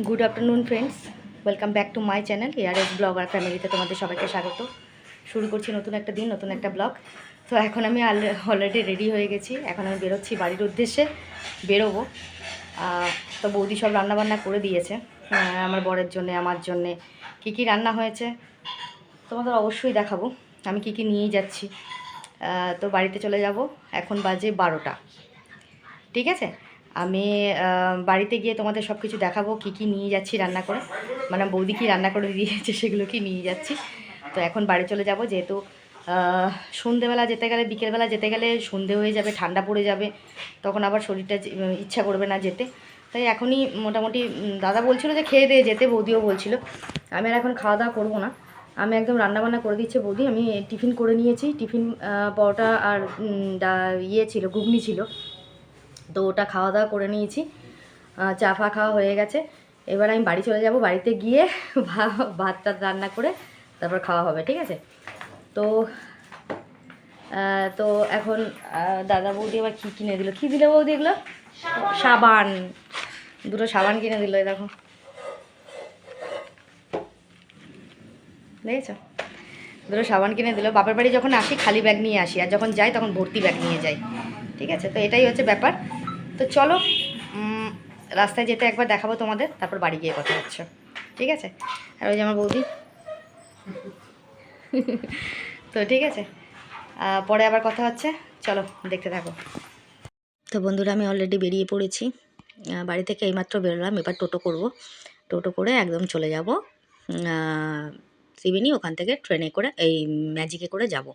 Good afternoon friends, welcome back to my channel ARS blog আর ফ্যামিলিতে তোমাদের সবাইকে স্বাগত। শুরু করছি নতুন একটা দিন, নতুন একটা ব্লগ। তো এখন আমি অলরেডি রেডি হয়ে গেছি। এখন আমি বেরোচ্ছি বাড়ির উদ্দেশ্যে, বেরোবো। তো বৌদি সব রান্নাবান্না করে দিয়েছে আমার বরের জন্যে, আমার জন্যে। কী কী রান্না হয়েছে তোমাদের অবশ্যই দেখাবো, আমি কী কী নিয়ে যাচ্ছি। তো বাড়িতে চলে যাব, এখন বাজে 12টা। ঠিক আছে, আমি বাড়িতে গিয়ে তোমাদের সব কিছু দেখাবো, কী কী নিয়ে যাচ্ছি রান্না করে, মানে বৌদি কী রান্না করে দিয়েছে সেগুলো কি নিয়ে যাচ্ছি। তো এখন বাড়ি চলে যাব, যেহেতু সন্ধেবেলা যেতে গেলে, বিকেলবেলা যেতে গেলে সন্ধে হয়ে যাবে, ঠান্ডা পড়ে যাবে, তখন আবার শরীরটা ইচ্ছা করবে না যেতে। তাই এখনই মোটামুটি দাদা বলছিল যে খেয়ে দিয়ে যেতে, বৌদিও বলছিল। আমি আর এখন খাওয়া দাওয়া করবো না, আমি একদম রান্নাবান্না করে দিচ্ছে বৌদি। আমি টিফিন করে নিয়েছি, টিফিন পরোটা আর ইয়ে ছিল, ঘুগনি ছিল, তো ওটা খাওয়া দাওয়া করে নিয়েছি। চা ফা খাওয়া হয়ে গেছে। এবার আমি বাড়ি চলে যাব, বাড়িতে গিয়ে ভাত টাত রান্না করে তারপর খাওয়া হবে। ঠিক আছে, তো তো এখন দাদা বৌদি আবার কী কিনে দিল, কী দিল বৌদি এগুলো? সাবান, দুটো সাবান কিনে দিল। এই দেখো, দেখেছো, দুটো সাবান কিনে দিল। বাপের বাড়ি যখন আসি খালি ব্যাগ নিয়ে আসি, আর যখন যাই তখন ভর্তি ব্যাগ নিয়ে যাই। ঠিক আছে, তো এটাই হচ্ছে ব্যাপার। তো চলো, রাস্তায় যেতে একবার দেখাবো তোমাদের, তারপর বাড়ি গিয়ে কথা হচ্ছে। ঠিক আছে, আর ওই যে আমার বৌদি। তো ঠিক আছে, পরে আবার কথা হচ্ছে, চলো দেখতে থাকো। তো বন্ধুরা, আমি অলরেডি বেরিয়ে পড়েছি। বাড়ি থেকে এইমাত্র বেরোলাম, এবার টোটো করব। টোটো করে একদম চলে যাব ত্রিবেণী, ওখান থেকে ট্রেনে করে, এই ম্যাজিকে করে যাব।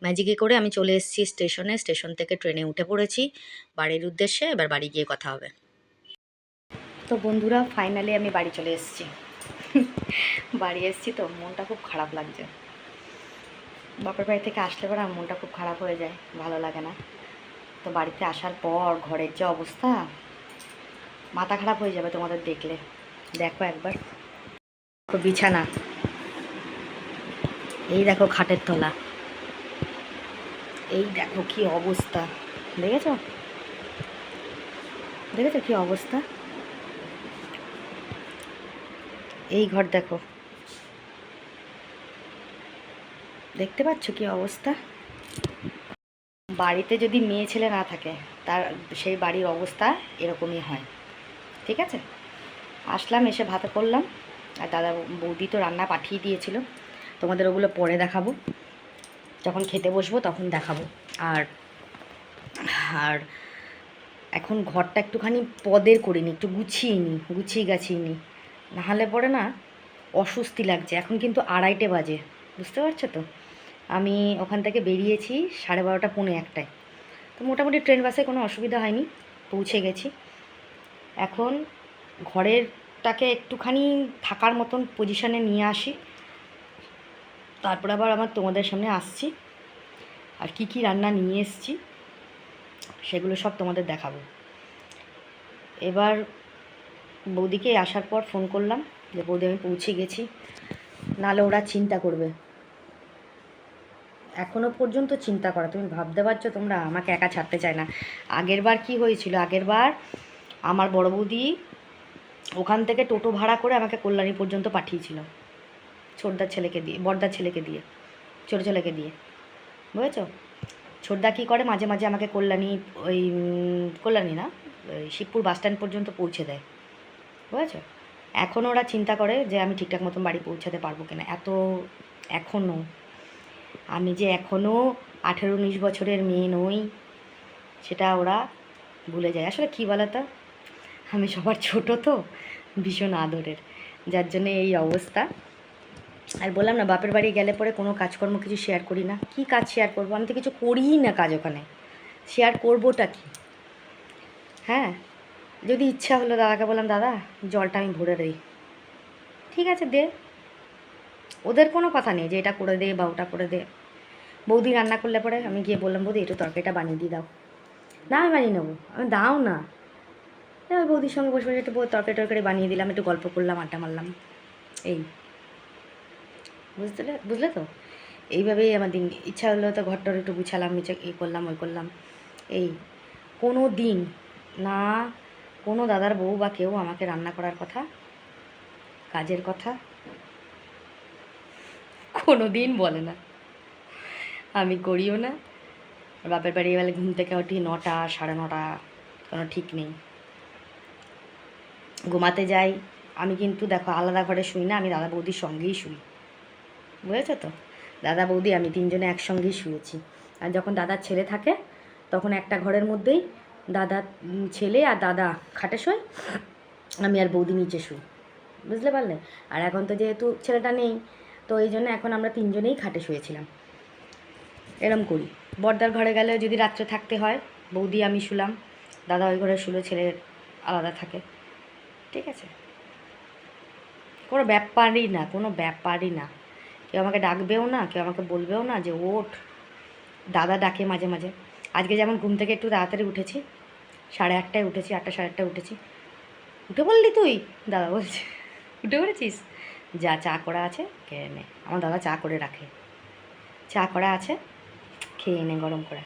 ম্যাজিকে করে আমি চলে এসেছি স্টেশনে, স্টেশন থেকে ট্রেনে উঠে পড়েছি বাড়ির উদ্দেশ্যে। এবার বাড়ি গিয়ে কথা হবে। তো বন্ধুরা, ফাইনালি আমি বাড়ি চলে এসেছি। বাড়ি এসেছি তো মনটা খুব খারাপ লাগছে। বাপের বাড়ি থেকে আসলে পরে আমার মনটা খুব খারাপ হয়ে যায়, ভালো লাগে না। তো বাড়িতে আসার পর ঘরের যে অবস্থা, মাথা খারাপ হয়ে যাবে তোমাদের দেখলে। দেখো একবার, বিছানা, এই দেখো খাটের তলা, এই দেখো কি অবস্থা, দেখেছো দেখেছো কি অবস্থা। এই ঘর দেখো, দেখতে পাচ্ছ কি অবস্থা। বাড়িতে যদি মেয়ে ছেলে না থাকে, তার সেই বাড়ির অবস্থা এরকমই হয়। ঠিক আছে, আসলাম, এসে ভাত করলাম, আর দাদা বৌদি তো রান্না পাঠিয়ে দিয়েছিল। তোমাদের ওগুলো পরে দেখাবো, যখন খেতে বসবো তখন দেখাবো। আর আর এখন ঘরটা একটুখানি পদের করিনি, একটু গুছিয়ে গাছিয়ে নিই, নাহলে পরে না অস্বস্তি লাগছে। এখন কিন্তু 2:30 বাজে, বুঝতে পারছো তো। আমি ওখান থেকে বেরিয়েছি 12:30 পৌনে 1টায়। তো মোটামুটি ট্রেন বাসে কোনো অসুবিধা হয়নি, পৌঁছে গেছি। এখন ঘরেরটাকে একটুখানি থাকার মতন পজিশানে নিয়ে আসি, তারপর আবার আমার তোমাদের সামনে আসছি। আর কি কি রান্না নিয়ে এসেছি সেগুলো সব তোমাদের দেখাবো। এবার বৌদিকে আসার পর ফোন করলাম যে বৌদি আমি পৌঁছে গেছি, নাহলে ওরা চিন্তা করবে। এখনও পর্যন্ত চিন্তা করা, তুমি ভাবতে পারছো তোমরা, আমাকে একা ছাড়তে চায় না। আগের বার কী হয়েছিল, আগের বার আমার বড় বৌদি ওখান থেকে টোটো ভাড়া করে আমাকে কল্যাণী পর্যন্ত পাঠিয়েছিল, ছোটদার ছেলেকে দিয়ে, বড়দার ছেলেকে দিয়ে, ছোটো ছেলেকে দিয়ে, বুঝেছো। ছোটদা কী করে, মাঝে মাঝে আমাকে কল্যাণী, ওই কল্যাণী না, ওই শিবপুর বাস স্ট্যান্ড পর্যন্ত পৌঁছে দেয়, বুঝেছো। এখনও ওরা চিন্তা করে যে আমি ঠিকঠাক মতন বাড়ি পৌঁছাতে পারবো কিনা। এখনও আমি যে এখনও 18-19 বছরের মেয়ে নই, সেটা ওরা ভুলে যায়। আসলে কী বলতো, আমি সবার ছোট তো, ভীষণ আদরের, যার জন্যে এই অবস্থা। আর বললাম না, বাপের বাড়ি গেলে পরে কোনো কাজকর্ম কিছু শেয়ার করি না। কী কাজ শেয়ার করবো, আমি তো কিছু করিই না কাজ ওখানে, শেয়ার করবোটা কি। হ্যাঁ, যদি ইচ্ছা হলো, দাদাকে বললাম দাদা জলটা আমি ভরে দিই, ঠিক আছে দে, ওদের কোনো কথা নেই যে এটা করে দে বা ওটা করে দে। বৌদি রান্না করলে পরে আমি গিয়ে বললাম বৌদি একটু তরকারিটা বানিয়ে দিয়ে দাও, না আমি বানিয়ে নেবো, আমি দাও না। ওই বৌদির সঙ্গে বসে বসে একটু তরকারি টরকারি বানিয়ে দিলাম, একটু গল্প করলাম, আড্ডা মারলাম, এই বুঝলে তো। এইভাবেই আমার দিন, ইচ্ছা হলো তো ঘরটার একটু গুছালাম, এই করলাম ওই করলাম। এই কোনো দিন না কোনো দাদার বউ বা কেউ আমাকে রান্না করার কথা, কাজের কথা কোনো দিন বলে না, আমি করিও না। বাপের বাড়ি গেলে ঘুম থেকে উঠি 9টা 9:30, কোনো ঠিক নেই। ঘুমাতে যাই আমি, কিন্তু দেখো আলাদা ঘরে শুই না, আমি দাদা বৌদির সঙ্গেই শুই, বুঝেছো তো? দাদা বৌদি আমি 3জনে একসঙ্গেই শুয়েছি। আর যখন দাদার ছেলে থাকে তখন একটা ঘরের মধ্যেই দাদা, ছেলে আর দাদা খাটে শোয়, আমি আর বৌদি নিচে শুই, বুঝতে পারলে? আর এখন তো যেহেতু ছেলেটা নেই, তো এই জন্য এখন আমরা 3জনেই খাটে শুয়েছিলাম, এরম করি। বড়দার ঘরে গেলে যদি রাত্রে থাকতে হয়, বৌদি আমি শুলাম, দাদা ওই ঘরে শুলো, ছেলে আলাদা থাকে, ঠিক আছে? কোনো ব্যাপারই না, কোনো ব্যাপারই না। কেউ আমাকে ডাকবেও না, কেউ আমাকে বলবেও না যে ওঠ। দাদা ডাকে মাঝে মাঝে। আজকে যেমন ঘুম থেকে একটু তাড়াতাড়ি উঠেছি, 8:30টায় উঠেছি, 8টা 8:30টায় উঠেছি। উঠে বললি তুই? দাদা বলছে উঠে পড়েছিস, যা চা করা আছে খেয়ে নে। আমার দাদা চা করে রাখে, চা করা আছে খেয়ে নে গরম করে।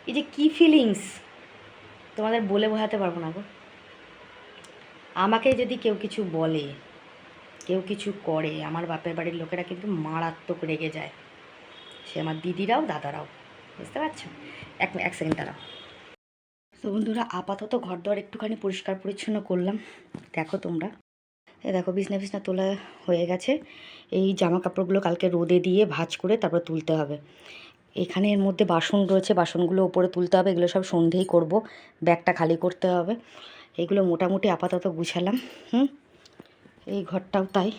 এই যে কী ফিলিংস তোমাদের বলে বোঝাতে পারবো না গো। আমাকে যদি কেউ কিছু বলে, কেউ কিছু করে, আমার বাপের বাড়ির লোকেরা কিন্তু মারাত্মক রেগে যায়, সে আমার দিদিরাও দাদারাও, বুঝতে পারছো? এক সেকেন্ড দাঁড়াও। তো বন্ধুরা, আপাতত ঘর দর একটুখানি পরিষ্কার পরিচ্ছন্ন করলাম, দেখো তোমরা। এ দেখো বিছনা বিছনা তোলা হয়ে গেছে। এই জামা কাপড়গুলো কালকে রোদে দিয়ে ভাঁজ করে তারপর তুলতে হবে। এখানে এর মধ্যে বাসন রয়েছে, বাসনগুলো ওপরে তুলতে হবে, এগুলো সব সন্ধেই করব, ব্যাগটা খালি করতে হবে। এগুলো মোটামুটি আপাতত গুছালাম। এই ঘরটাও তাই,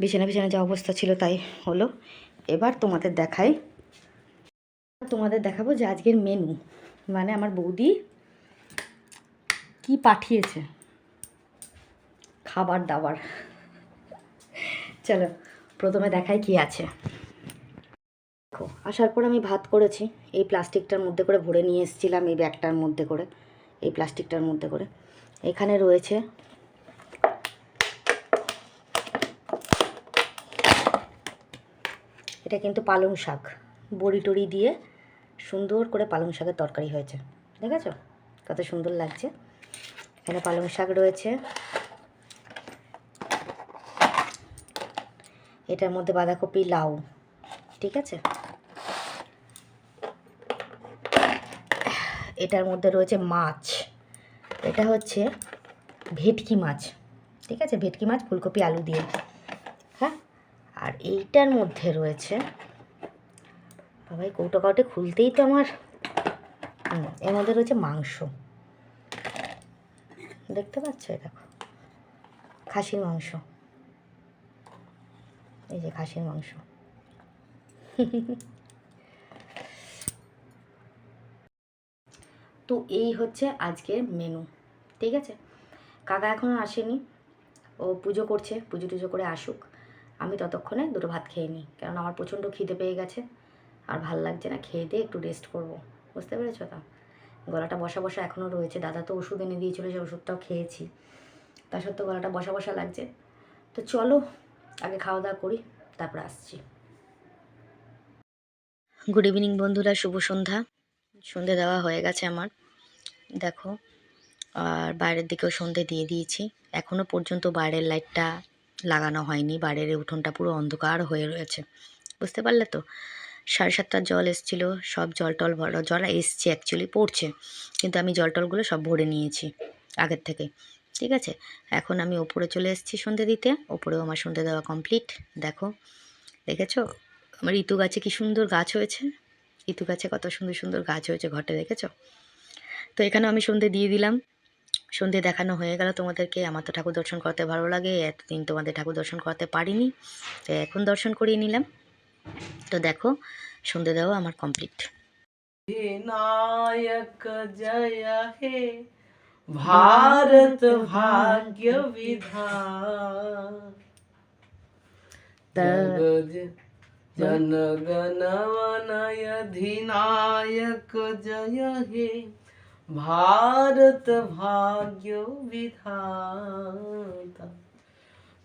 বিছানা বিছানা যা অবস্থা ছিল তাই হলো। এবার তোমাদের দেখাবো যে আজকের মেনু, মানে আমার বৌদি কি পাঠিয়েছে খাবার দাবার। চলো প্রথমে দেখাই কি আছে। দেখো, আসার পর আমি ভাত করেছি, এই প্লাস্টিকটার মধ্যে করে ভরে নিয়ে এসেছিলাম, এই ব্যাগটার মধ্যে করে, এই প্লাস্টিকটার মধ্যে করে। এখানে রয়েছে এটা কিন্তু পালং শাক, বড়ি টড়ি দিয়ে সুন্দর করে পালং শাকের তরকারি হয়েছে, দেখেছো কত সুন্দর লাগছে। এখানে পালং শাক রয়েছে, এটার মধ্যে বাঁধাকপি লাউ, ঠিক আছে। এটার মধ্যে রয়েছে মাছ, এটা হচ্ছে ভেটকি মাছ, ঠিক আছে, ভেটকি মাছ ফুলকপি আলু দিয়ে, হ্যাঁ। আর এইটার মধ্যে রয়েছে, বাবাই কৌটো কাউটে খুলতেই তো আমার, এর মধ্যে রয়েছে মাংস, দেখতে পাচ্ছ? দেখো খাসির মাংস, এই যে খাসির মাংস। তো এই হচ্ছে আজকের মেনু, ঠিক আছে। কাকা এখনও আসেনি, ও পুজো করছে, পুজো টুজো করে আসুক, আমি ততক্ষণে দুটো ভাত খেয়ে নিই, কারণ আমার প্রচণ্ড খিদে পেয়ে গেছে, আর ভাল লাগছে না, খেয়ে দিয়ে একটু রেস্ট করব, বুঝতে পেরেছো তো? গলাটা বসা বসা এখনও রয়েছে, দাদা তো ওষুধ এনে দিয়েছিলো, সেই ওষুধটাও খেয়েছি, তা সত্ত্বেও গলাটা বসা বসা লাগছে। তো চলো আগে খাওয়া দাওয়া করি, তারপর আসছি। গুড ইভিনিং বন্ধুরা, শুভ সন্ধ্যা। সন্ধে দেওয়া হয়ে গেছে আমার, দেখো, আর বাইরের দিকেও সন্ধে দিয়ে দিয়েছি। এখনও পর্যন্ত বাইরের লাইটটা লাগানো হয়নি, বাইরের উঠোনটা পুরো অন্ধকার হয়ে রয়েছে, বুঝতে পারলে তো? 7:30টার জল এসেছিলো, সব জল টল ভরা, জল এসছে অ্যাকচুয়ালি, পড়ছে, কিন্তু আমি জল টলগুলো সব ভরে নিয়েছি আগের থেকে, ঠিক আছে। এখন আমি ওপরে চলে এসেছি সন্ধে দিতে, ওপরেও আমার সন্ধে দেওয়া কমপ্লিট। দেখো, দেখেছো আমার ইতু গাছে কি সুন্দর গাছ হয়েছে, ইতু গাছে কত সুন্দর সুন্দর গাছ হয়েছে ঘটে, দেখেছো? তো এখানেও আমি সন্ধে দিয়ে দিলাম, সন্ধে দেখানো হয়ে গেল তোমাদেরকে। আমার তো ঠাকুর দর্শন করতে ভালো লাগে, এতদিন তোমাদের ঠাকুর দর্শন করতে পারিনি, তো এখন দর্শন করিয়ে নিলাম। তো দেখো সন্ধে দেওয়া আমার কমপ্লিট। नायक जय हे भारत भाग्य विधाता जन गण मन अधिनायक जय हे भारत भाग्य विधाता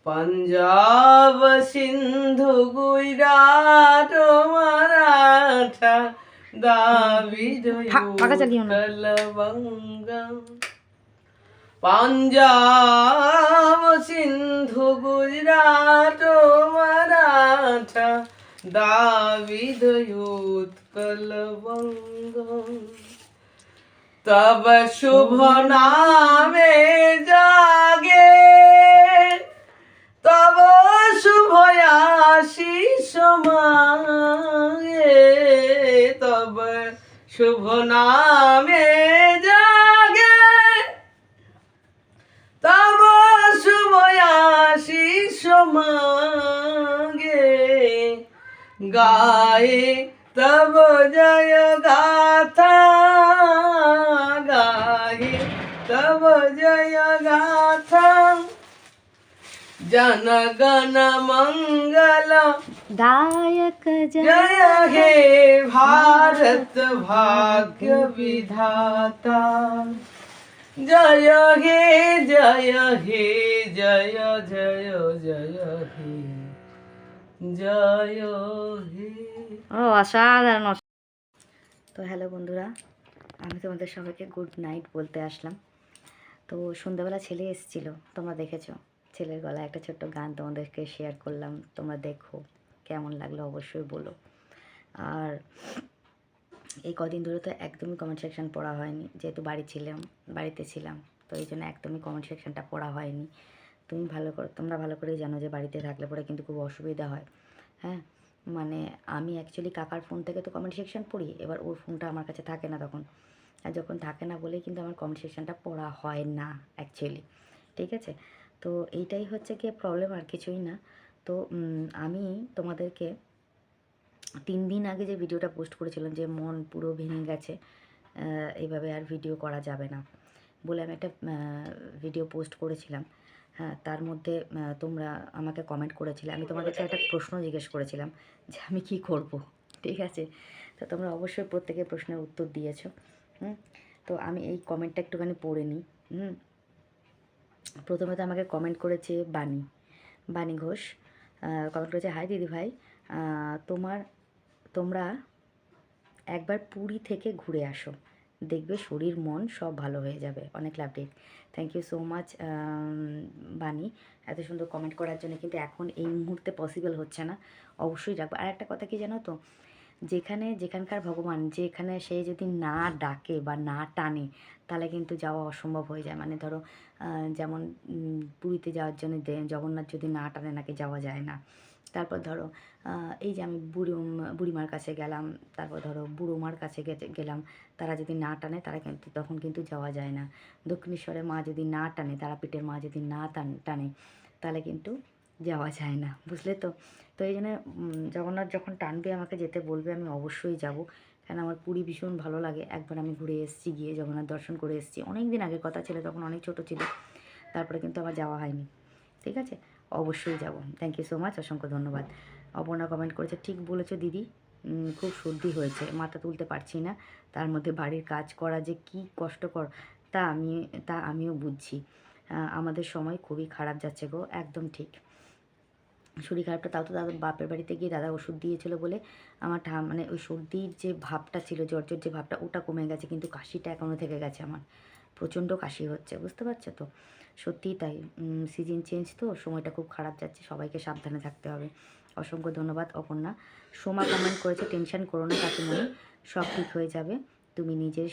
पंजाब सिंधु गुजरात मराठा ফাঁকা চালিও না। দাবিদয়ুৎকলবঙ্গম পাঞ্জাব সিন্ধু গুজরাট মারাঠা দাবিদয়ুৎকলবঙ্গম তব শুভ নামে জাগে তব শুভ আশিস মাগে তব শুভ নামে জাগে তব শুভ আশিস মাগে গায়ে তব জয় গাথা গায়ে তব জয় গাথা জন গণ মঙ্গল दायक जय हे भारत भाग्य विधाता जय हे जय हे जय जय जय हे जय हे ও অসাধারণ তো হ্যালো বন্ধুরা, আমি তোমাদের সবাইকে গুড নাইট বলতে আসলাম। তো সন্ধ্যাবেলা ছেলে এসেছিল, তোমরা দেখেছো। ছেলের গলায় একটা ছোট্ট গান তোমাদেরকে শেয়ার করলাম, তোমরা দেখো কেমন লাগলো অবশ্যই বলো। আর এই কদিন ধরে তো একদমই কমেন্ট সেকশন পড়া হয়নি, যেহেতু বাড়িতে ছিলাম, তো এই জন্য একদমই কমেন্ট সেকশনটা পড়া হয়নি। তোমরা ভালো করেই জানো যে বাড়িতে থাকলে পরে কিন্তু খুব অসুবিধা হয়। হ্যাঁ, মানে আমি অ্যাকচুয়ালি কাকার ফোন থেকে তো কমেন্ট সেকশন পড়ি, এবার ওর ফোনটা আমার কাছে থাকে না তখন, আর যখন থাকে না বলেই কিন্তু আমার কমেন্ট সেকশনটা পড়া হয় না অ্যাকচুয়ালি। ঠিক আছে, তো এইটাই হচ্ছে গিয়ে প্রবলেম, আর কিছুই না। তো আমি তোমাদেরকে 3 দিন আগে যে ভিডিওটা পোস্ট করেছিলাম যে মন পুরো ভেঙে গেছে, এইভাবে আর ভিডিও করা যাবে না বলে আমি একটা ভিডিও পোস্ট করেছিলাম। হ্যাঁ, তার মধ্যে তোমরা আমাকে কমেন্ট করেছিলে, আমি তোমাদেরকে একটা প্রশ্ন জিজ্ঞেস করেছিলাম যে আমি কি করব। ঠিক আছে, তো তোমরা অবশ্যই প্রত্যেকের প্রশ্নের উত্তর দিয়েছো। তো আমি এই কমেন্টটা একটুখানি পড়ে নিই। প্রথমে তো আমাকে কমেন্ট করেছে বাণী ঘোষ। কমেন্ট করেছে, হাই দিদি ভাই, তোমরা একবার পুরী থেকে ঘুরে আসো, দেখবে শরীর মন সব ভালো হয়ে যাবে। অনেক লাভ ডেট। Thank you so much Bani, এত সুন্দর কমেন্ট করার জন্য। কিন্তু এখন এই মুহূর্তে পসিবল হচ্ছে না, অবশ্যই রাখবো। আর একটা কথা কি জানো তো, যেখানকার ভগবান, যেখানে সে যদি না ডাকে বা না টানে, তাহলে কিন্তু যাওয়া অসম্ভব হয়ে যায়। মানে ধরো যেমন পুরীতে যাওয়ার জন্য জগন্নাথ যদি না টানে, নাকি যাওয়া যায় না। তারপর ধরো এই যে আমি বুড়িমার কাছে গেলাম, তারপর ধরো বুড়োমার কাছে গেলাম, তারা যদি না টানে, তারা কিন্তু তখন কিন্তু যাওয়া যায় না। দক্ষিণেশ্বরের মা যদি না টানে, তারাপীঠের মা যদি না টানে, তাহলে কিন্তু যাওয়া যায় না, বুঝলে তো। তো এই জন্য জগন্নাথ যখন টানবে, আমাকে যেতে বলবে, আমি অবশ্যই যাব। কেন আমার পুরী ভীষণ ভালো লাগে। একবার আমি ঘুরে এসেছি, গিয়ে জগন্নাথ দর্শন করে এসেছি, অনেক দিন আগের কথা ছিল, তখন অনেক ছোটো ছিল। তারপরে কিন্তু আমার যাওয়া হয়নি। ঠিক আছে, অবশ্যই যাব। থ্যাংক ইউ সো মাচ, অসংখ্য ধন্যবাদ। অপর্ণা কমেন্ট করেছে, ঠিক বলেছো দিদি, খুব সর্দি হয়েছে, মাথা তুলতে পারছি না, তার মধ্যে বাড়ির কাজ করা যে কী কষ্টকর তা আমিও বুঝছি। আমাদের সময় খুবই খারাপ যাচ্ছে গো। একদম ঠিক। শরীর খারাপটা তাও তো দাদা বাপের বাড়িতে গিয়ে দাদা ওষুধ দিয়েছিল বলে আমার মানে ওই সর্দির যে ভাবটা ছিল, জ্বর যে ভাবটা, ওটা কমে গেছে, কিন্তু কাশিটা এখনও থেকে গেছে আমার, প্রচণ্ড কাশি হচ্ছে, বুঝতে পারছো তো। সত্যিই তাই, সিজন চেঞ্জ তো, সময়টা খুব খারাপ যাচ্ছে, সবাইকে সাবধানে থাকতে হবে। অসংখ্য ধন্যবাদ অপর্ণা। সোমা কমেন্ট করেছে, টেনশন করো না কাকিমণি, সব ঠিক হয়ে যাবে, তুমি নিজের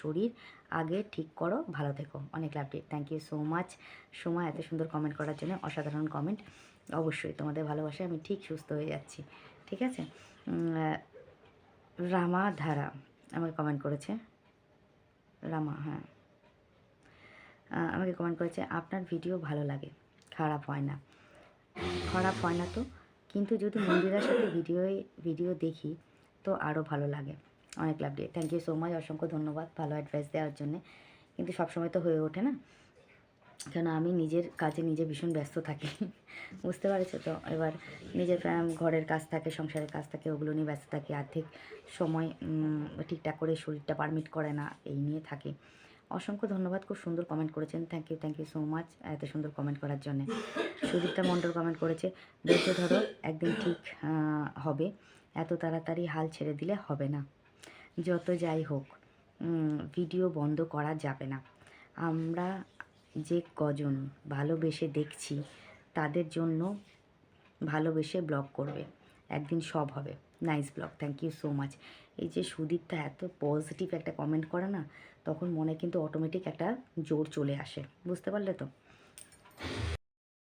শরীর আগে ঠিক করো, ভালো থেকো। অনেক লাভ ডেট। Thank you so much Soma, এত সুন্দর কমেন্ট করার জন্য, অসাধারণ কমেন্ট। অবশ্যই তোমাদের ভালোবাসায় আমি ঠিক সুস্থ হয়ে যাচ্ছি। ঠিক আছে, রামা ধারা আমাকে কমেন্ট করেছে, রামা, হ্যাঁ, আমাকে কমেন্ট করেছে, আপনার ভিডিও ভালো লাগে, খারাপ হয় না তো, কিন্তু যদি মন্দিরার সাথে ভিডিও দেখি তো আরও ভালো লাগে। অনেক লাভ ডে। থ্যাংক ইউ সো মাচ, অসংখ্য ধন্যবাদ ভালো অ্যাডভাইস দেওয়ার জন্য। কিন্তু সবসময় তো হয়ে ওঠে না, কেন আমি নিজের কাজে নিজে ভীষণ ব্যস্ত থাকি। বুঝতে পারছো তো। এবার নিজের ঘরের কাজ থাকে, সংসারের কাজ থাকে, ওগুলো নিয়ে ব্যস্ত থাকি, আর্থিক সময় ঠিকঠাক করে শরীরটা পারমিট করে না, এই নিয়ে থাকি। অসংখ্য ধন্যবাদ, খুব সুন্দর কমেন্ট করেছেন। থ্যাংক ইউ সো মাচ এত সুন্দর কমেন্ট করার জন্য। সুদীপ্তা মণ্ডল কমেন্ট করেছে, ধৈর্য ধরো, একদিন ঠিক হবে, এত তাড়াতাড়ি হাল ছেড়ে দিলে হবে না। যত যাই হোক, ভিডিও বন্ধ করা যাবে না। আমরা যে কজন ভালোবেসে দেখছি তাদের জন্য ভালোবেসে ব্লগ করবে, একদিন সব হবে। Nice blog, thank you so much. এই যে সুদীপটা এত পজিটিভ একটা কমেন্ট করে না, তখন মনে কিন্তু অটোমেটিক একটা জোর চলে আসে, বুঝতে পারলে তো?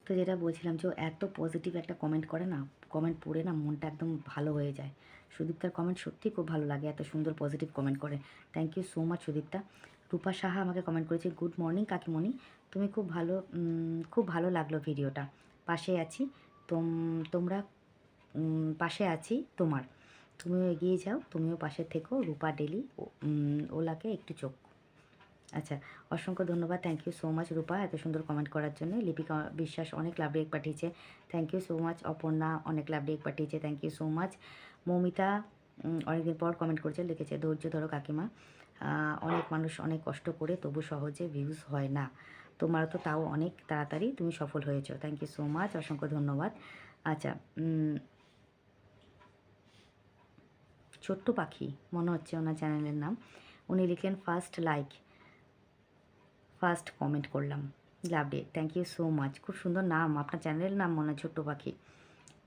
তো যেটা বলছিলাম যে ও এত পজিটিভ একটা কমেন্ট করে না, কমেন্ট পড়ে না মনটা একদম ভালো হয়ে যায়। সুদীপ্তার কমেন্ট সত্যিই খুব ভালো লাগে, এত সুন্দর পজিটিভ কমেন্ট করে। Thank you so much Sudipta. Rupa Saha আমাকে কমেন্ট করেছে, গুড মর্নিং কাকিমণি, তুমি খুব ভালো লাগলো ভিডিওটা। পাশে আছি তোমরা পাশে আছি তোমার, তুমিও এগিয়ে যাও, তুমিও পাশে থেকো। রূপা ডেলি ওলাকে একটু চোখ। আচ্ছা, অসংখ্য ধন্যবাদ, thank you so much Rupa এত সুন্দর কমেন্ট করার জন্য। লিপিকা বিশ্বাস অনেক লাভ রেক পাঠিয়েছে, thank you so much. Aparna অনেক লাভ রেক পাঠিয়েছে, thank you so much. Moumita অনেকদিন পর কমেন্ট করেছে, লিখেছে ধৈর্য ধরো কাকিমা, অনেক মানুষ অনেক কষ্ট করে তবু সহজে ভিউজ হয় না, তোমার তো তাও অনেক তাড়াতাড়ি তুমি সফল হয়েছো, থ্যাংক ইউ সো মাচ, অসংখ্য ধন্যবাদ। আচ্ছা, ছোট্ট পাখি মনে হচ্ছে ওনার চ্যানেলের নাম, উনি লিখলেন ফার্স্ট কমেন্ট করলাম, লাভ ইট, থ্যাংক ইউ সো মাচ। খুব সুন্দর নাম, আপনার চ্যানেলের নাম মনে হয় ছোট্ট পাখি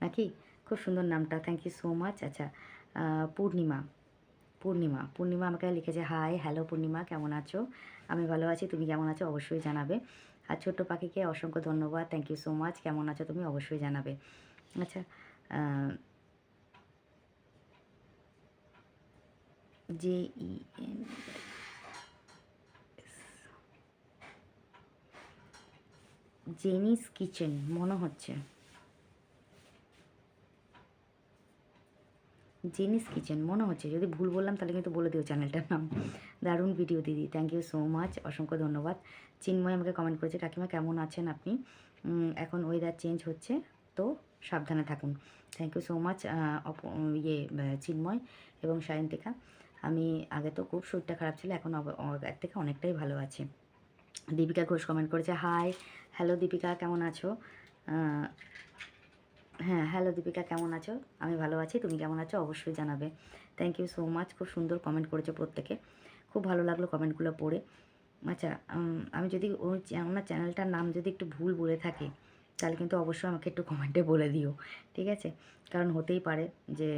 নাকি? খুব সুন্দর নামটা, থ্যাংক ইউ সো মাচ। আচ্ছা, পূর্ণিমা আমাকে লিখেছে, হাই হ্যালো পূর্ণিমা, কেমন আছো? আমি ভালো আছি, তুমি কেমন আছো অবশ্যই জানাবে। আর ছোট্ট পাখিকে অসংখ্য ধন্যবাদ, থ্যাংক ইউ সো মাচ। কেমন আছো তুমি অবশ্যই জানাবে। আচ্ছা, JEN জেনিস কিচেন মনে হচ্ছে, জেনিস কিচেন মনে হচ্ছে, যদি ভুল বললাম তাহলে কিন্তু বলে দিও চ্যানেলটার নাম। দারুণ ভিডিও দিদি, থ্যাংক ইউ সো মাচ, অসংখ্য ধন্যবাদ। চিন্ময় আমাকে কমেন্ট করেছে, কাকিমা কেমন আছেন আপনি? এখন ওয়েদার চেঞ্জ হচ্ছে তো সাবধানে থাকুন, থ্যাংক ইউ সো মাচ চিন্ময় এবং সায়ন্তিকা। আমি আগে তো খুব শরীরটা খারাপ ছিল, এখন আগের থেকে অনেকটাই ভালো আছি। দীপিকা ঘোষ কমেন্ট করেছে, হাই হ্যালো দীপিকা, কেমন আছো? হ্যাঁ, হ্যালো দীপিকা, কেমন আছো? আমি ভালো আছি, তুমি কেমন আছো অবশ্যই জানাবে, থ্যাংক ইউ সো মাচ। খুব সুন্দর কমেন্ট করেছো প্রত্যেকে, খুব ভালো লাগলো কমেন্টগুলো পড়ে। আচ্ছা, আমি যদি ওনার চ্যানেলটার নাম যদি একটু ভুল বলে থাকি তাহলে কিন্তু অবশ্যই আমাকে একটু কমেন্টে বলে দিও, ঠিক আছে? কারণ হতেই পারে যে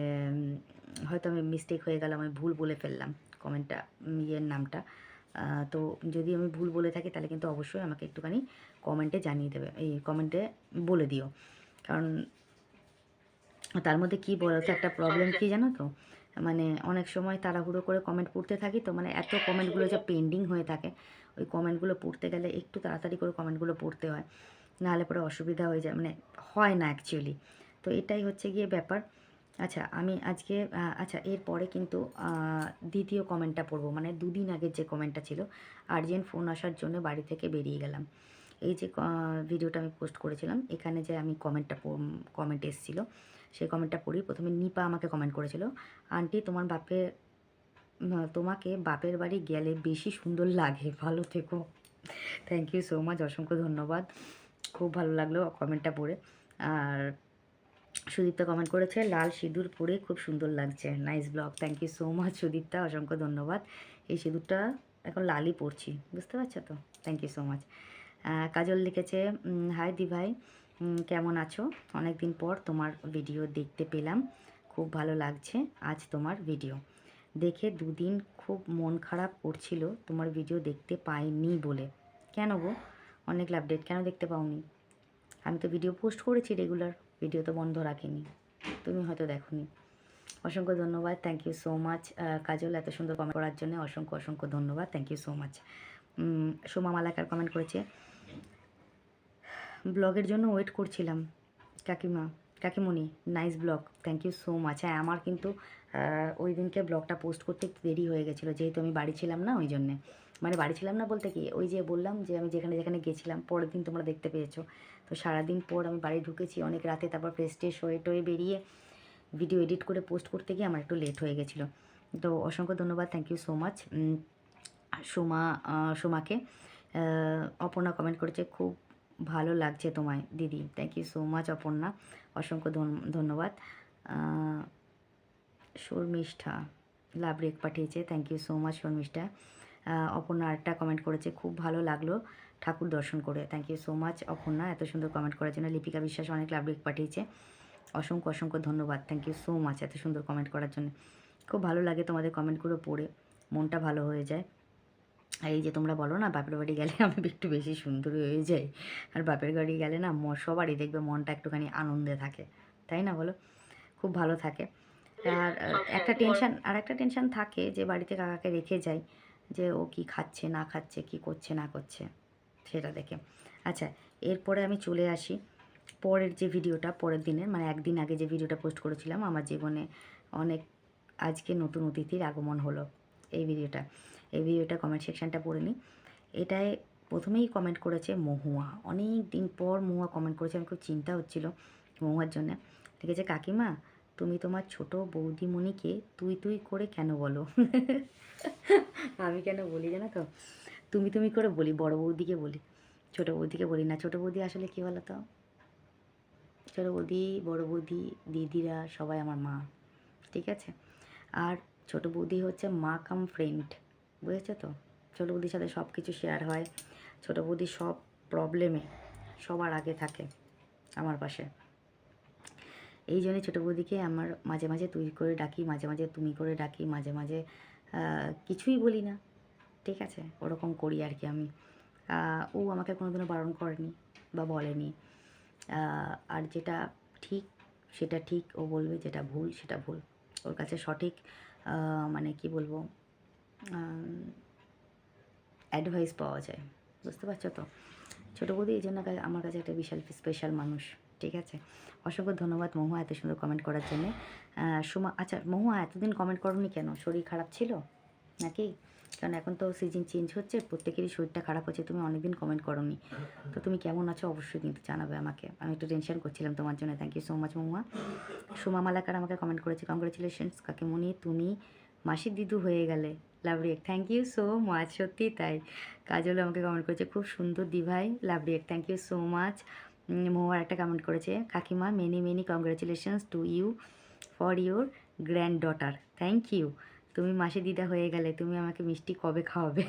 হয়তো আমি মিস্টেক হয়ে গেল, আমি ভুল বলে ফেললাম কমেন্টটা, ইয়ের নামটা। তো যদি আমি ভুল বলে থাকি তাহলে কিন্তু অবশ্যই আমাকে একটুখানি কমেন্টে জানিয়ে দেবে, এই কমেন্টে বলে দিও। কারণ তার মধ্যে কী বলো তো, একটা প্রবলেম কী জানো তো, মানে অনেক সময় তাড়াহুড়ো করে কমেন্ট পড়তে থাকি তো, মানে এত কমেন্টগুলো যে পেন্ডিং হয়ে থাকে, ওই কমেন্টগুলো পড়তে গেলে একটু তাড়াতাড়ি করে কমেন্টগুলো পড়তে হয়, নাহলে পরে অসুবিধা হয়ে যায়, মানে হয় না অ্যাকচুয়ালি। তো এটাই হচ্ছে গিয়ে ব্যাপার। আচ্ছা, আমি আজকে আচ্ছা এরপরে কিন্তু দ্বিতীয় কমেন্টটা পড়বো, মানে দুদিন আগের যে কমেন্টটা ছিল, আর্জেন্ট ফোন আসার জন্য বাড়ি থেকে বেরিয়ে গেলাম, এই যে ভিডিওটা আমি পোস্ট করেছিলাম, এখানে যে আমি কমেন্ট এসেছিলো, সেই কমেন্টটা পড়ি। প্রথমে নিপা আমাকে কমেন্ট করেছিল, আন্টি তোমাকে বাপের বাড়ি গেলে বেশি সুন্দর লাগে, ভালো থেকো, থ্যাংক ইউ সো মাচ, অসংখ্য ধন্যবাদ, খুব ভালো লাগলো কমেন্টটা পড়ে। আর সুদীপ্তা কমেন্ট করেছে, লাল সিঁদুর পরে খুব সুন্দর লাগছে, nice blog, thank you so much Sudipta, অসংখ্য ধন্যবাদ। এই সিঁদুরটা এখন লালই পরছি, বুঝতে পারছো তো, থ্যাংক ইউ সো মাচ। কাজল লিখেছে, হাই দিভাই, কেমন আছো? অনেক দিন পর তোমার ভিডিও দেখতে পেলাম, খুব ভালো লাগছে আজ তোমার ভিডিও দেখে, দুদিন খুব মন খারাপ করছিল তোমার ভিডিও দেখতে পাইনি বলে। কেন গো, অনেক আপডেট, কেন দেখতে পাওনি? আমি তো ভিডিও পোস্ট করেছি রেগুলার, ভিডিও তো বন্ধ রাখিনি, তুমি হয়তো দেখোনি। অসংখ্য ধন্যবাদ, thank you so much Kajal, এত সুন্দর কমেন্ট করার জন্য অসংখ্য ধন্যবাদ, thank you so much. Soma Malakar comment করেছে, ব্লগের জন্য ওয়েট করছিলাম কাকিমণি, nice blog, thank you so much. হ্যাঁ, আমার কিন্তু ওই দিনকে ব্লগটা পোস্ট করতে একটু দেরি হয়ে গেছিলো, যেহেতু আমি বাড়ি ছিলাম না, ওই জন্যে, মানে বাড়ি ছিলাম না বলতে কি, ওই যে বললাম যে আমি যেখানে যেখানে গেছিলাম, পরের দিন তোমরা দেখতে পেয়েছো, তো সারাদিন পর আমি বাড়ি ঢুকেছি অনেক রাতে, তারপর ফ্রেশ ট্রেশ হয়ে টয়ে বেরিয়ে ভিডিও এডিট করে পোস্ট করতে গিয়ে আমার একটু লেট হয়ে গেছিলো। তো অসংখ্য ধন্যবাদ, থ্যাংক ইউ সো মাচ সোমাকে। অপর্ণা কমেন্ট করেছে, খুব ভালো লাগছে তোমায় দিদি, thank you so much Aparna, অসংখ্য ধন্যবাদ। শর্মিষ্ঠা লাভ রেক পাঠিয়েছে, thank you so much Sharmistha. Aparna আরেকটা কমেন্ট করেছে, খুব ভালো লাগলো ঠাকুর দর্শন করে, thank you so much Aparna এত সুন্দর কমেন্ট করার জন্য। লিপিকা বিশ্বাস অনেক লাভ রেক পাঠিয়েছে, অসংখ্য অসংখ্য ধন্যবাদ, থ্যাংক ইউ সো মাচ এত সুন্দর কমেন্ট করার জন্য। খুব ভালো লাগে তোমাদের কমেন্টগুলো পড়ে, মনটা ভালো হয়ে যায়। আর এই যে তোমরা বলো না বাপের বাড়ি গেলে আমি একটু বেশি সুন্দরী হয়ে যাই, আর বাপের বাড়ি গেলে না সবারই দেখবে মনটা একটুখানি আনন্দে থাকে, তাই না বলো? খুব ভালো থাকে। আর একটা টেনশন থাকে যে বাড়িতে কাকাকে রেখে যাই, যে ও কি খাচ্ছে না খাচ্ছে, কি করছে না করছে সেটা দেখে। আচ্ছা, এরপরে আমি চলে আসি পরের যে ভিডিওটা, পরের দিনের মানে একদিন আগে যে ভিডিওটা পোস্ট করেছিলাম, আমার জীবনে অনেক আজকে নতুন অতিথির আগমন হলো, এই ভিডিওটা কমেন্ট সেকশানটা পড়ে নিই। এটায় প্রথমেই কমেন্ট করেছে মহুয়া, অনেক দিন পর মহুয়া কমেন্ট করেছে, আমি খুব চিন্তা হচ্ছিল মহুয়ার জন্য। ঠিক আছে, কাকিমা তুমি তোমার ছোট বৌদিমণিকে তুই তুই করে কেন বলো? আমি কেন বলি জানো তো, তুমি করে বলি, বড় বৌদিকে বলি, ছোট বৌদিকে বলি না। ছোট বৌদি আসলে কী বলো তো, ছোটো বৌদি বড় বৌদি দিদিরা সবাই আমার মা, ঠিক আছে? আর ছোটো বৌদি হচ্ছে মা কাম ফ্রেন্ড, বুঝেছো তো? ছোটো বৌদির সাথে সব কিছু শেয়ার হয়, ছোটো বৌদি সব প্রবলেমে সবার আগে থাকে আমার পাশে। এই জন্যই ছোটো বৌদিকে আমার মাঝে মাঝে তুই করে ডাকি, মাঝে মাঝে তুমি করে ডাকি, মাঝে মাঝে কিছুই বলি না, ঠিক আছে? ওরকম করি আর কি আমি। ও আমাকে কোনোদিনও বারণ করেনি বা বলেনি। আর যেটা ঠিক সেটা ঠিক, ও বলবে, যেটা ভুল সেটা ভুল। ওর কাছে সঠিক মানে কি বলবো, অ্যাডভাইস পাওয়া যায়, বুঝতে পারছো তো? ছোটো বৌদি এই জন্য আমার কাছে একটা বিশাল স্পেশাল মানুষ, ঠিক আছে? অসংখ্য ধন্যবাদ মহুয়া এত সুন্দর কমেন্ট করার জন্যে। সুমা, আচ্ছা মহুয়া এতদিন কমেন্ট করোনি কেন? শরীর খারাপ ছিল নাকি? কারণ এখন তো সিজন চেঞ্জ হচ্ছে, প্রত্যেকেরই শরীরটা খারাপ হচ্ছে, তুমি অনেকদিন কমেন্ট করোনি, তো তুমি কেমন আছো অবশ্যই কিন্তু জানাবে আমাকে, আমি একটু টেনশন করছিলাম তোমার জন্য। থ্যাংক ইউ সো মাচ মহুয়া। সুমা মালাকার আমাকে কমেন্ট করেছে, কংগ্রেচুলেশনস কাকিমণি, তুমি মাসির দিদু হয়ে গেলে, love react, thank you so much, সত্যি তাই। কাজল আমাকে কমেন্ট করেছে, খুব সুন্দর দিভাই, love react, thank you so much. মহুয়ার একটা কমেন্ট করেছে, কাকিমা many many congratulations to you for your granddaughter, thank you. তুমি মাসি দিদা হয়ে গেলে, তুমি আমাকে মিষ্টি কবে খাওয়াবে?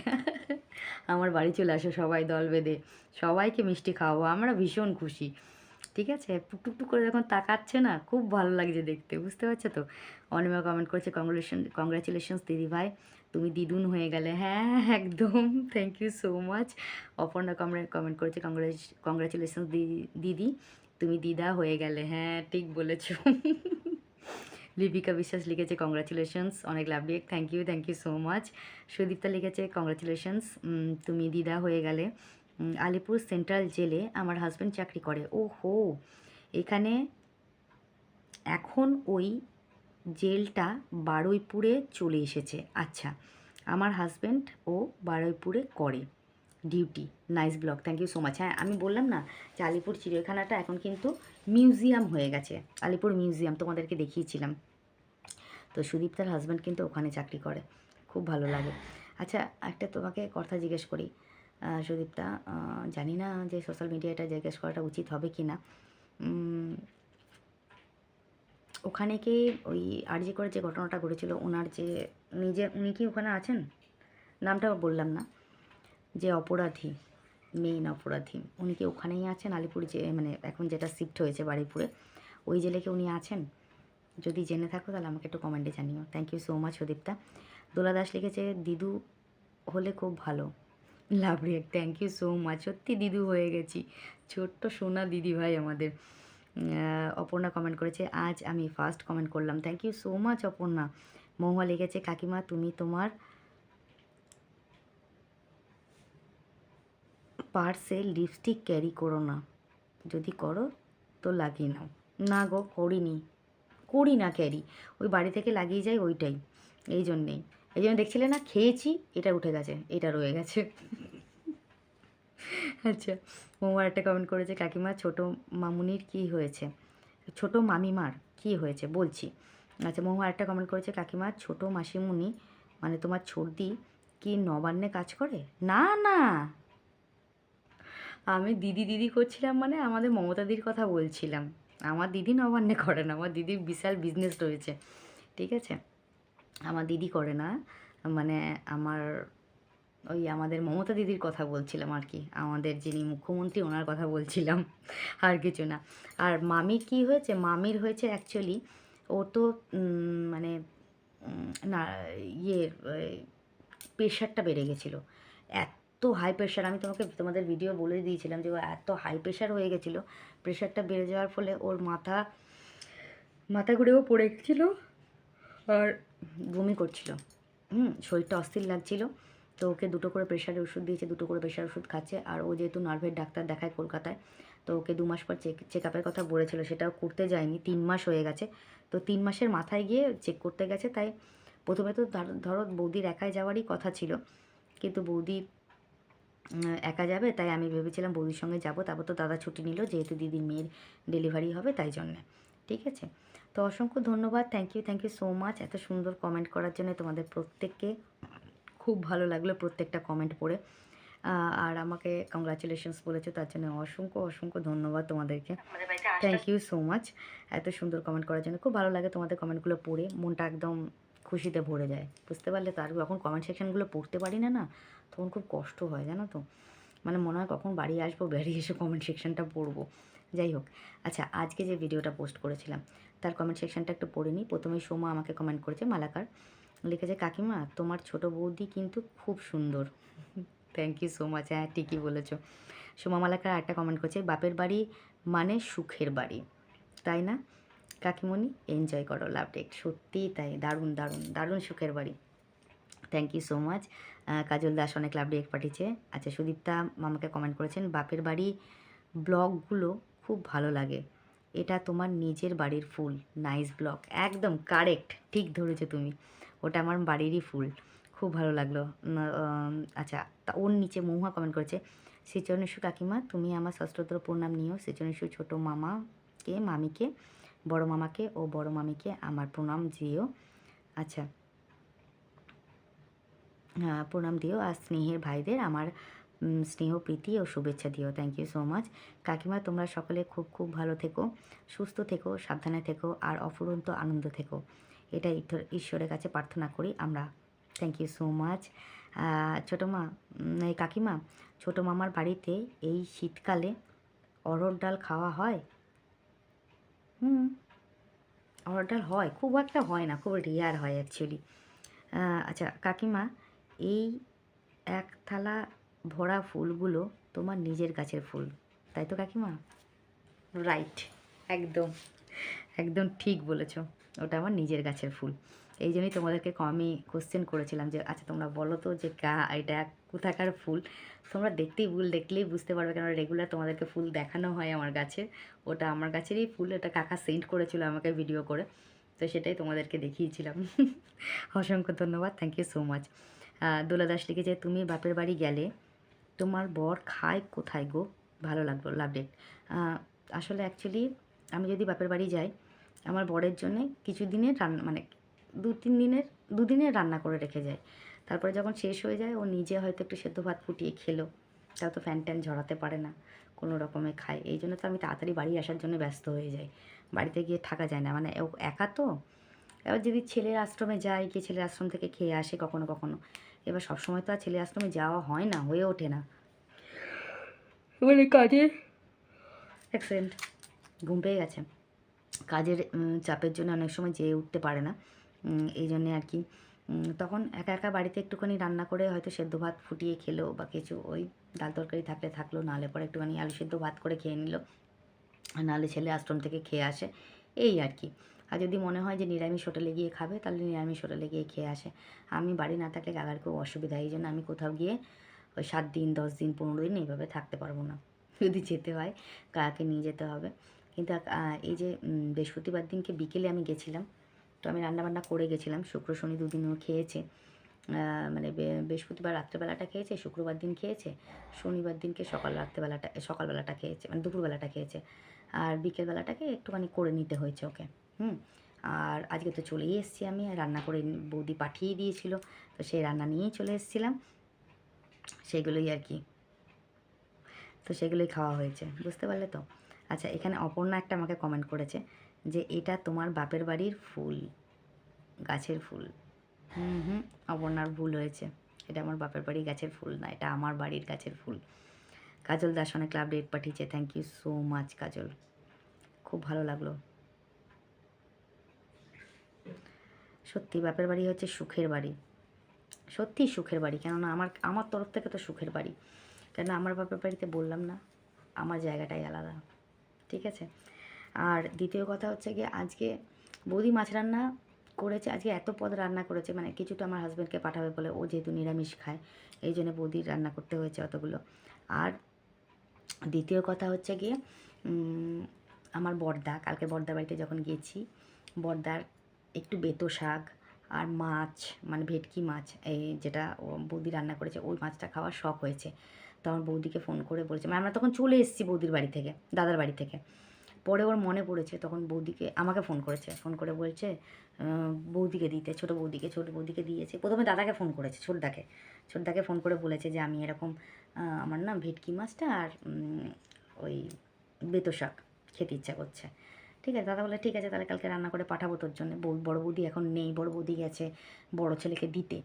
আমার বাড়ি চলে আসো সবাই দল বেঁধে, সবাইকে মিষ্টি খাওয়াবো, আমরা ভীষণ খুশি, ঠিক আছে? টুকটুক করে যখন তাকাচ্ছে না, খুব ভালো লাগছে দেখতে, বুঝতে পারছো তো? অনিমা কমেন্ট করেছে, কংগ্রাচুলেশনস দিদি ভাই, তুমি দিদুন হয়ে গেলে, হ্যাঁ একদম, thank you so much. Aparna comment করেছে, কংগ্রাচুলেশনস দিদি, তুমি দিদা হয়ে গেলে, হ্যাঁ ঠিক বলেছো। লিপিকা বিশ্বাস লিখেছে, কংগ্রাচুলেশনস, অনেক love react, thank you so much. Sudipta লিখেছে, কংগ্রাচুলেশনস, তুমি দিদা হয়ে গেলে। আলিপুর সেন্ট্রাল জেলে আমার হাজব্যান্ড চাকরি করে, ও হো, এখানে এখন ওই জেলটা বারুইপুরে চলে এসেছে, আচ্ছা, আমার হাজব্যান্ড ও বারুইপুরে করে duty, nice blog, thank you so much. হ্যাঁ আমি বললাম না যে আলিপুর চিড়িয়াখানাটা এখন কিন্তু মিউজিয়াম হয়ে গেছে, আলিপুর মিউজিয়াম তোমাদেরকে দেখিয়েছিলাম, তো সুদীপ্তার হাজব্যান্ড কিন্তু ওখানে চাকরি করে, খুব ভালো লাগে। আচ্ছা একটা তোমাকে কথা জিজ্ঞেস করি সুদীপ্তা, জানি না যে সোশ্যাল মিডিয়াটা জিজ্ঞেস করাটা উচিত হবে কি না, ওখানে কি ওই আরজি করে যে ঘটনাটা ঘটেছিল, ওনার যে উনি কি ওখানে আছেন? নামটা বললাম না, যে অপরাধী, মেইন অপরাধী, উনি কি ওখানেই আছেন? আলিপুর যে মানে এখন যেটা শিফট হয়েছে বারুইপুরে, ওই জেলে কি উনি আছেন? যদি জেনে থাকো তাহলে আমাকে একটু কমেন্টে জানিও, thank you so much Sudipta. Dola Das লিখেছে, দিদু হলে খুব ভালো, love react, thank you so much, সত্যি দিদু হয়ে গেছি, ছোট্ট সোনা দিদি ভাই আমাদের। অপর্ণা কমেন্ট করেছে, আজ আমি ফার্স্ট কমেন্ট করলাম, thank you so much Aparna. Mahua লিখেছে, কাকিমা তুমি তোমার পার্সে লিপস্টিক ক্যারি করো না, যদি করো তো লাগিয়ে নাও। না গো করি না ক্যারি, ওই বাড়ি থেকে লাগিয়ে যাই ওইটাই, এই জন্য দেখছিলে না খেয়েছি, এটা উঠে গেছে, এটা রয়ে গেছে। আচ্ছা, মহুয়ার একটা কমেন্ট করেছে, কাকিমা ছোটো মামুনির কি হয়েছে, ছোটো মামিমার কি হয়েছে বলছি। আচ্ছা, মহুয়া একটা কমেন্ট করেছে, কাকিমা ছোটো মাসিমুনি মানে তোমার ছর্দি কি নবান্নে কাজ করে? না না, আমি দিদি করছিলাম মানে আমাদের মমতাদির কথা বলছিলাম, আমার দিদি নবান্নে করে না, আমার দিদির বিশাল বিজনেস রয়েছে, ঠিক আছে? আমার দিদি করে না, মানে আমার ওই আমাদের মমতা দিদির কথা বলছিলাম আর কি, আমাদের যিনি মুখ্যমন্ত্রী ওনার কথা বলছিলাম, আর কিছু না। আর মামির কি হয়েছে, মামির হয়েছে অ্যাকচুয়ালি ও তো মানে না ইয়ের প্রেশারটা বেড়ে গেছিলো, এত হাই প্রেশার, আমি তোমাদের ভিডিও বলে দিয়েছিলাম যে ও এত হাই প্রেশার হয়ে গেছিলো, প্রেশারটা বেড়ে যাওয়ার ফলে ওর মাথা ঘুরেও পড়ে গেছিলো আর বমি করছিল। শরীরটা অস্থির লাগছিল। তো ওকে 2টো করে প্রেশারের ওষুধ দিয়েছে, 2টো করে প্রেশার ওষুধ খাচ্ছে। আর ও যেহেতু নার্ভের ডাক্তার দেখায় কলকাতায়, তো ওকে 2 মাস পর চেক আপের কথা বলেছিল, সেটাও করতে যায়নি, 3 মাস হয়ে গেছে। তো 3 মাসের মাথায় গিয়ে চেক করতে গেছে। তাই প্রথমে তো ধরো বৌদির একাই যাওয়ারই কথা ছিল, কিন্তু বৌদি একা যাবে, তাই আমি ভেবেছিলাম বৌদির সঙ্গে যাব। তারপর তো দাদা ছুটি নিল, যেহেতু দিদির মেয়ের ডেলিভারি হবে তাই জন্যে। ঠিক আছে? তো অসংখ্য ধন্যবাদ, থ্যাংক ইউ সো মাচ এত সুন্দর কমেন্ট করার জন্য। তোমাদের প্রত্যেককে খুব ভালো লাগলো প্রত্যেকটা কমেন্ট পড়ে, আর আমাকে কংগ্রাচুলেশনস বলেছো, তার জন্য অসংখ্য ধন্যবাদ তোমাদেরকে, থ্যাংক ইউ সো মাচ এত সুন্দর কমেন্ট করার জন্য। খুব ভালো লাগে তোমাদের কমেন্টগুলো পড়ে, মনটা একদম খুশিতে ভরে যায়, বুঝতে পারলে তো? আর যখন কমেন্ট সেকশানগুলো পড়তে পারি না তখন খুব কষ্ট হয়, জানো তো, মানে মনে হয় কখন বাড়ি আসবো, বাড়ি এসে কমেন্ট সেকশানটা পড়বো। যাই হোক, আচ্ছা, আজকে যে ভিডিওটা পোস্ট করেছিলাম তার কমেন্ট সেকশানটা একটু পড়ে নিই। প্রথমেই সোমা আমাকে কমেন্ট করেছে, মালাকার, লিখেছে, কাকিমা তোমার ছোট বৌদি কিন্তু খুব সুন্দর। থ্যাংক ইউ সো মাচ, হ্যাঁ ঠিকই বলেছো। সোমা মালাকার একটা কমেন্ট করছে, বাপের বাড়ি মানে সুখের বাড়ি, তাই না কাকিমণি? এনজয় করো, লাভ ডেট, সত্যিই তাই, দারুণ সুখের বাড়ি। Thank you so much. Kajal Das অনেক লাভ ডেট পাঠিয়েছে। আচ্ছা, সুদীপ্তা মামাকে কমেন্ট করেছেন, বাপের বাড়ি ব্লগগুলো খুব ভালো লাগে, এটা তোমার নিজের বাড়ির ফুল, নাইস ব্লগ, একদম কারেক্ট, ঠিক ধরেছো তুমি, ওটা আমার বাড়িরই ফুল, খুব ভালো লাগলো। আচ্ছা, তা ওর নিচে মহুয়া কমেন্ট করেছে, শ্রীচরণেশ্বর কাকিমা তুমি আমার সশ্রদ্ধ প্রণাম নিও, শ্রীচরণেশ্বর ছোটো মামাকে, মামিকে, বড় মামাকে ও বড় মামিকে আমার প্রণাম দিও। আচ্ছা, প্রণাম দিও, আর স্নেহের ভাইদের আমার স্নেহ প্রীতি ও শুভেচ্ছা দিও। থ্যাংক ইউ সো মাচ কাকিমা, তোমরা সকলে খুব ভালো থেকো, সুস্থ থেকো, সাবধানে থেকো, আর অফুরন্ত আনন্দ থেকো, এটা ঈশ্বরের কাছে প্রার্থনা করি আমরা। Thank you so much. ছোটো মা, এই কাকিমা, ছোটো মামার বাড়িতে এই শীতকালে অরহর ডাল খাওয়া হয়? অরহর ডাল হয়, খুব একটা হয় না, খুব রেয়ার হয় অ্যাকচুয়ালি। আচ্ছা কাকিমা, এই এক থালা ভরা ফুলগুলো তোমার নিজের গাছের ফুল, তাই তো কাকিমা? রাইট, একদম একদম ঠিক বলেছো, ওটা আমার নিজের গাছের ফুল। এই জন্যই তোমাদেরকে আমি কোশ্চেন করেছিলাম যে আচ্ছা তোমরা বলো তো যে এটা কোথাকার ফুল। তোমরা দেখলেই বুঝতে পারবে, কেন রেগুলার তোমাদেরকে ফুল দেখানো হয় আমার গাছে, ওটা আমার গাছেরই ফুল, ওটা কাকা সেন্ড করেছিল আমাকে ভিডিও করে, তো সেটাই তোমাদেরকে দেখিয়েছিলাম। অসংখ্য ধন্যবাদ, থ্যাংক ইউ সো মাচ। দোলা দাস লিখেছে, তুমি বাপের বাড়ি গেলে তোমার বর খায় কোথায় গো? ভালো লাগলো, লাভ ডেট। আসলে অ্যাকচুয়ালি আমি যদি বাপের বাড়ি যাই, আমার বরের জন্যে কিছু দিনের রান্না, মানে 2-3 দিনের রান্না করে রেখে যায়, তারপরে যখন শেষ হয়ে যায় ও নিজে হয়তো একটু সেদ্ধ ভাত ফুটিয়ে খেলো, তাও তো ফ্যান ট্যান ঝরাতে পারে না, কোনো রকমে খায়, এই জন্য তো আমি তাড়াতাড়ি বাড়ি আসার জন্য ব্যস্ত হয়ে যাই, বাড়িতে গিয়ে থাকা যায় না, মানে ও একা তো। এবার যদি ছেলের আশ্রমে যায়, গিয়ে ছেলের আশ্রম থেকে খেয়ে আসে কখনো কখনো, এবার সবসময় তো আর ছেলের আশ্রমে যাওয়া হয় না, হয়ে ওঠে না, মানে কাজের অ্যাক্সিডেন্ট, ঘুম পেয়ে গেছে, কাজের চাপের জন্য অনেক সময় যেয়ে উঠতে পারে না, এই জন্যে আর কি। তখন একা একা বাড়িতে একটুখানি রান্না করে হয়তো সেদ্ধ ভাত ফুটিয়ে খেলো, বা কিছু ওই ডাল তরকারি থাকলে থাকলো, নাহলে পরে একটুখানি আলু সেদ্ধ ভাত করে খেয়ে নিল, নাহলে ছেলে আশ্রম থেকে খেয়ে আসে, এই আর কি। আর যদি মনে হয় যে নিরামিষ হোটেলে গিয়ে খাবে, তাহলে নিরামিষ হোটেলে গিয়ে খেয়ে আসে। আমি বাড়ি না থাকলে কাকার খুব অসুবিধা, এই জন্য আমি কোথাও গিয়ে ওই 7 দিন 10 দিন 15 দিন এইভাবে থাকতে পারবো না, যদি যেতে হয় কাকাকে নিয়ে যেতে হবে। কিন্তু এই যে বৃহস্পতিবার দিনকে বিকেলে আমি গেছিলাম, তো আমি রান্নাবান্না করে গেছিলাম, শুক্র শনি 2 দিনও খেয়েছে, মানে বৃহস্পতিবার রাত্রেবেলাটা খেয়েছে, শুক্রবার দিন খেয়েছে, শনিবার দিনকে সকালবেলাটা খেয়েছে, মানে দুপুরবেলাটা খেয়েছে, আর বিকেলবেলাটাকে একটুখানি করে নিতে হয়েছে ওকে। আর আজকে তো চলেই এসেছি, আমি রান্না করে বৌদি পাঠিয়ে দিয়েছিল, তো সেই রান্না নিয়েই চলে এসেছিলাম, সেগুলোই আর কি, তো সেগুলোই খাওয়া হয়েছে, বুঝতে পারলে তো? আচ্ছা, এখানে অপর্ণা একটা আমাকে কমেন্ট করেছে যে এটা তোমার বাপের বাড়ির ফুল, গাছের ফুল। হুম, অপর্ণার ভুল হয়েছে, এটা আমার বাপের বাড়ির গাছের ফুল না, এটা আমার বাড়ির গাছের ফুল। কাজল দাস অনেক ক্লাব ডেট পাঠিয়েছে, থ্যাংক ইউ সো মাচ কাজল, খুব ভালো লাগলো। সত্যি বাপের বাড়ি হচ্ছে সুখের বাড়ি, সত্যিই সুখের বাড়ি, কেননা আমার আমার তরফ থেকে তো সুখের বাড়ি, কেন আমার বাপের বাড়িতে বললাম না আমার জায়গাটাই আলাদা, ঠিক আছে। আর দ্বিতীয় কথা হচ্ছে গিয়ে আজকে বৌদি মাছ রান্না করেছে, আজকে এত পদ রান্না করেছে, মানে কিছুটা আমার হাজব্যান্ডকে পাঠাবে বলে, ও যেহেতু নিরামিষ খায় এই জন্য বৌদির রান্না করতে হয়েছে অতগুলো। আর দ্বিতীয় কথা হচ্ছে গিয়ে আমার বড়দা, কালকে বড়দার বাড়িতে যখন গেছি, বড়দার একটু বেতো শাক আর মাছ, মানে ভেটকি মাছ, এই যেটা বৌদি রান্না করেছে ওই মাছটা খাওয়ার শখ হয়েছে। তো আমার বৌদিকে ফোন করে বলেছে, মানে আমরা তখন চলে এসেছি বৌদির বাড়ি থেকে, দাদার বাড়ি থেকে, পরে ওর মনে পড়েছে, তখন বৌদিকে আমাকে ফোন করেছে, ফোন করে বলছে বৌদিকে দিতে, ছোটো বৌদিকে দিয়েছে। প্রথমে দাদাকে ফোন করেছে, ছোটদাকে ফোন করে বলেছে যে আমি এরকম আমার না ভেটকি মাছটা আর ওই বেতো শাক খেতে ইচ্ছা করছে। ঠিক আছে, দাদা বলে ঠিক আছে তাহলে কালকে রান্না করে পাঠাবো তোর জন্য। বড় বৌদি এখন নেই, বড় বৌদি গেছে বড় ছেলেকে দিতে,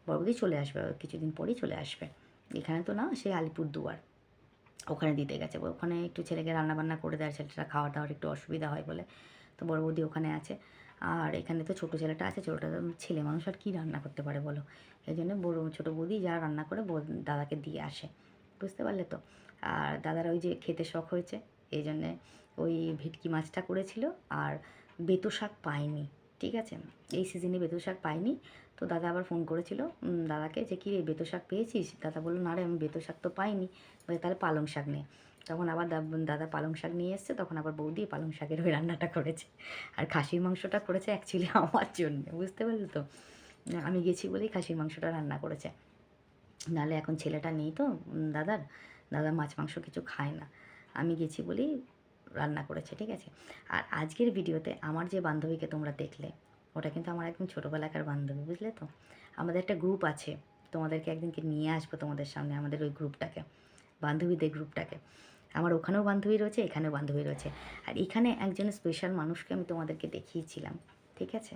বড় বৌদি চলে আসবে কিছুদিন পরেই চলে আসবে, এখানে তো না, সে আলিপুরদুয়ার, ওখানে দিতে গেছে, ওখানে একটু ছেলেকে রান্নাবান্না করে দেয়, ছেলেটা খাওয়া দাওয়ার একটু অসুবিধা হয় বলে, তো বড় বৌদি ওখানে আছে। আর এখানে তো ছোটো ছেলেটা আছে, ছোটোটা ছেলে মানুষ আর কী রান্না করতে পারে বলো, এই জন্য ছোটো বৌদি যা রান্না করে দাদাকে দিয়ে আসে, বুঝতে পারলে তো। আর দাদার ওই যে খেতে শখ হয়েছে এই জন্যে ওই ভেটকি মাছটা করেছিল, আর বেতো শাক পায়নি, ঠিক আছে, এই সিজনে বেতো শাক পাইনি। তো দাদা আবার ফোন করেছিল দাদাকে যে কি রে বেতো শাক পেয়েছিস, দাদা বললো না রে আমি বেতো শাক তো পাইনি, বলে তাহলে পালং শাক নিয়ে, তখন আবার দাদা পালং শাক নিয়ে এসছে, তখন আবার বৌদি পালং শাকের ওই রান্নাটা করেছে। আর খাসির মাংসটা করেছে অ্যাকচুয়ালি আমার জন্য, বুঝতে পারলি তো, আমি গেছি বলেই খাসির মাংসটা রান্না করেছে, নাহলে এখন ছেলেটা নেই তো দাদা মাছ মাংস কিছু খায় না, আমি গেছি বলেই রান্না করেছে, ঠিক আছে। আর আজকের ভিডিওতে আমার যে বান্ধবীকে তোমরা দেখলে, ওটা কিন্তু আমার একদম ছোটোবেলাকার বান্ধবী, বুঝলে তো। আমাদের একটা গ্রুপ আছে, তোমাদেরকে একদিনকে নিয়ে আসবো তোমাদের সামনে, আমাদের ওই গ্রুপটাকে, বান্ধবীদের গ্রুপটাকে। আমার ওখানেও বান্ধবী রয়েছে, এখানেও বান্ধবী রয়েছে। আর এখানে একজন স্পেশাল মানুষকে আমি তোমাদেরকে দেখিয়েছিলাম, ঠিক আছে,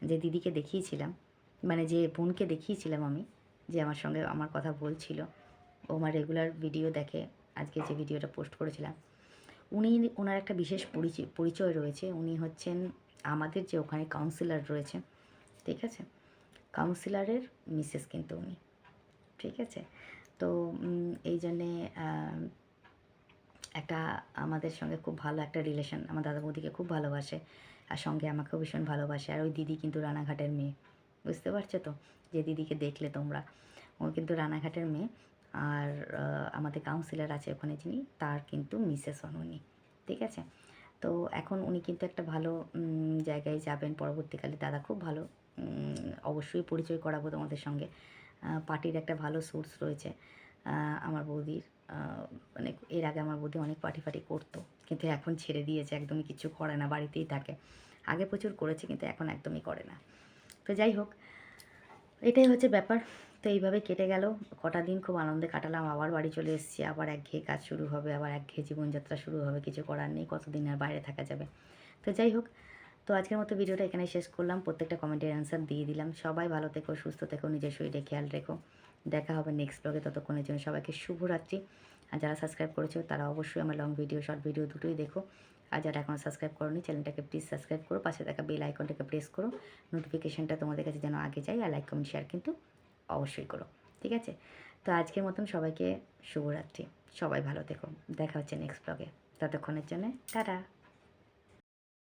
যে দিদিকে দেখিয়েছিলাম, মানে যে বোনকে দেখিয়েছিলাম আমি, যে আমার সঙ্গে আমার কথা বলছিল, ও আমার রেগুলার ভিডিও দেখে, আজকে যে ভিডিওটা পোস্ট করেছিলাম, ওনার একটা বিশেষ পরিচয় রয়েছে, উনি হচ্ছেন আমাদের যে ওখানে কাউন্সিলর রয়েছে, ঠিক আছে, কাউন্সিলরের মিসেস কিন্তু উনি, ঠিক আছে। তো এই জন্যে একটা আমাদের সঙ্গে খুব ভালো একটা রিলেশন, আমার দাদা বৌদিকে খুব ভালোবাসে, আর সঙ্গে আমাকেও ভীষণ ভালোবাসে। আর ওই দিদি কিন্তু রানাঘাটের মেয়ে, বুঝতে পারছো তো, যে দিদিকে দেখলে তোমরা, ও কিন্তু রানাঘাটের মেয়ে। আর আমাদের কাউন্সিলর আছে ওখানে যিনি, তার কিন্তু মিসেস হন উনি, ঠিক আছে। তো এখন উনি কিন্তু একটা ভালো জায়গায় যাবেন পরবর্তীকালে, দাদা খুব ভালো, অবশ্যই পরিচয় করাবো তোমাদের সঙ্গে। পার্টির একটা ভালো সোর্স রয়েছে আমার বৌদির, মানে এর আগে আমার বৌদি অনেক পার্টি করতো, কিন্তু এখন ছেড়ে দিয়েছে, একদমই কিছু করে না, বাড়িতেই থাকে। আগে প্রচুর করেছে কিন্তু এখন একদমই করে না। তো যাই হোক, এটাই হচ্ছে ব্যাপার। তো এইভাবে কেটে গেল কটা দিন, খুব আনন্দে কাটালাম, আবার বাড়ি চলে এসেছি, আবার একঘেয়ে কাজ শুরু হবে, আবার একঘেয়ে জীবনযাত্রা শুরু হবে, কিছু করার নেই, কতদিন আর বাইরে থাকা যাবে। তো যাই হোক, তো আজকের মতো ভিডিওটা এখানে শেষ করলাম, প্রত্যেকটা কমেন্টের অ্যান্সার দিয়ে দিলাম। সবাই ভালো থেকো, সুস্থ থেকো, নিজের শরীরে খেয়াল রেখো, দেখা হবে নেক্সট ব্লগে, ততক্ষণের জন্য সবাইকে শুভরাত্রি। আর যারা সাবস্ক্রাইব করেছো তারা অবশ্যই আমার লং ভিডিও শর্ট ভিডিও দুটোই দেখো, আর যারা এখনও সাবস্ক্রাইব করোনি চ্যানেলটাকে প্লিজ সাবস্ক্রাইব করো, পাশে থাকা বেল আইকনটাকে প্রেস করো, নোটিফিকেশনটা তোমাদের কাছে যেন আগে যায়, আর লাইক কমেন্ট শেয়ার কিন্তু অবশ্যই করো, ঠিক আছে। তো আজকের মতন সবাইকে শুভরাত্রি, সবাই ভালো থেকো, দেখা হচ্ছে নেক্সট ব্লগে, ততক্ষণের জন্য টাটা।